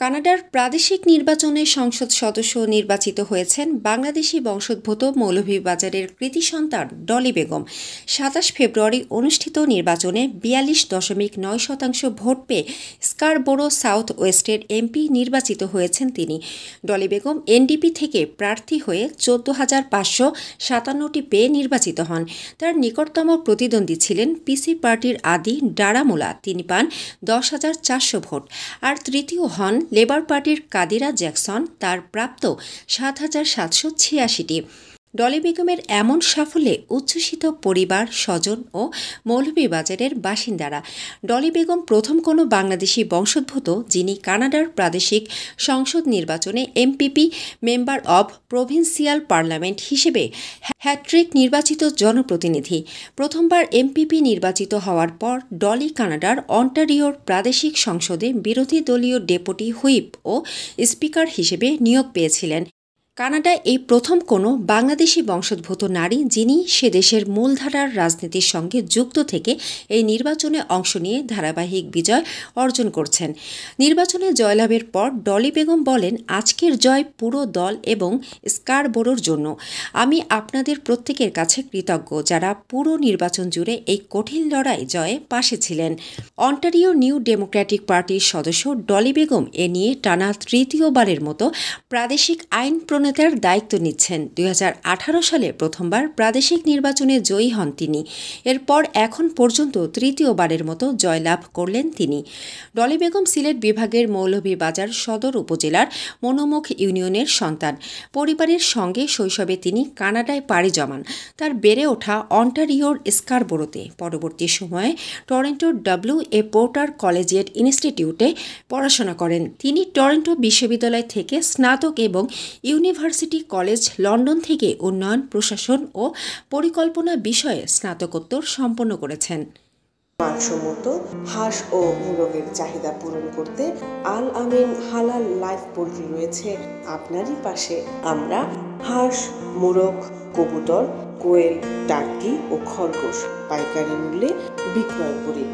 কানাডার প্রাদেশিক নির্বাচনে সংসদ সদস্য নির্বাচিত হয়েছেন বাংলাদেশি বংশোদ্ভূত মৌলভীবাজারের কৃতি সন্তান ডলি বেগম। ২৭ ফেব্রুয়ারি অনুষ্ঠিত নির্বাচনে ৪২.৯% ভোট পেয়ে স্কারবোরো সাউথ ওয়েস্টের এমপি নির্বাচিত হয়েছেন তিনি। ডলি বেগম এনডিপি থেকে প্রার্থী হয়ে ১৪,৫৫৭টি পেয়ে নির্বাচিত হন। তার নিকটতম প্রতিদ্বন্দ্বী ছিলেন পিসি পার্টির আদি ডারামুলা, তিনি পান ১০,৪০০ ভোট। আর তৃতীয় হন লেবার পার্টির কাদিরা জ্যাকসন, তার প্রাপ্ত ৭,৭৮৬টি। ডলি বেগমের এমন সাফল্যে উচ্ছ্বসিত পরিবার, স্বজন ও মৌলভীবাজারের বাসিন্দারা। ডলি বেগম প্রথম কোনো বাংলাদেশি বংশোদ্ভূত যিনি কানাডার প্রাদেশিক সংসদ নির্বাচনে MPP, member of provincial parliament হিসেবে হ্যাট্রিক নির্বাচিত জনপ্রতিনিধি। প্রথমবার এমপিপি নির্বাচিত হওয়ার পর ডলি কানাডার অন্টারিওর প্রাদেশিক সংসদে বিরোধী দলীয় ডেপুটি হুইপ ও স্পিকার হিসেবে নিয়োগ পেয়েছিলেন। কানাডায় এই প্রথম কোনো বাংলাদেশি বংশোদ্ভূত নারী যিনি সে দেশের মূলধারার রাজনীতির সঙ্গে যুক্ত থেকে এই নির্বাচনে অংশ নিয়ে ধারাবাহিক বিজয় অর্জন করছেন। নির্বাচনে জয়লাভের পর ডলি বেগম বলেন, আজকের জয় পুরো দল এবং স্কারবোরোর জন্য। আমি আপনাদের প্রত্যেকের কাছে কৃতজ্ঞ যারা পুরো নির্বাচন জুড়ে এই কঠিন লড়াই জয়ে পাশে ছিলেন। অন্টারিও নিউ ডেমোক্রেটিক পার্টির সদস্য ডলি বেগম এ নিয়ে টানা তৃতীয়বারের মতো প্রাদেশিক আইন নেতার দায়িত্ব নিচ্ছেন। ২০১৮ সালে প্রথমবার প্রাদেশিক নির্বাচনে জয়ী হন তিনি। এরপর এখন পর্যন্ত তৃতীয়বারের মতো জয়লাভ করলেন তিনি। ডলি বেগম সিলেট বিভাগের মৌলভীবাজার সদর উপজেলার মনোমুখ ইউনিয়নের সন্তান। পরিবারের সঙ্গে শৈশবে তিনি কানাডায় পাড়ি জমান। তার বেড়ে ওঠা অন্টারিওর স্কারবোরোতে। পরবর্তী সময়ে টরন্টোর ডব্লিউ.এ. পোর্টার কলেজিয়েট ইনস্টিটিউটে পড়াশোনা করেন। তিনি টরন্টো বিশ্ববিদ্যালয় থেকে স্নাতক এবং ইউনিভার্সিটি কলেজ লন্ডন থেকে উন্নয়ন, প্রশাসন ও পরিকল্পনা বিষয়ে স্নাতকোত্তর সম্পন্ন করেছেন। মানসম্মত হাঁস ও মোরগের চাহিদা পূরণ করতে আল আমিন হালাল লাইভ পোল্ট্রি রয়েছে আপনারই পাশে। আমরা হাঁস, মোরগ, কবুতর, কোয়েল, টার্কি ও খরগোশ পাইকারি মূল্যে বিক্রয় করি।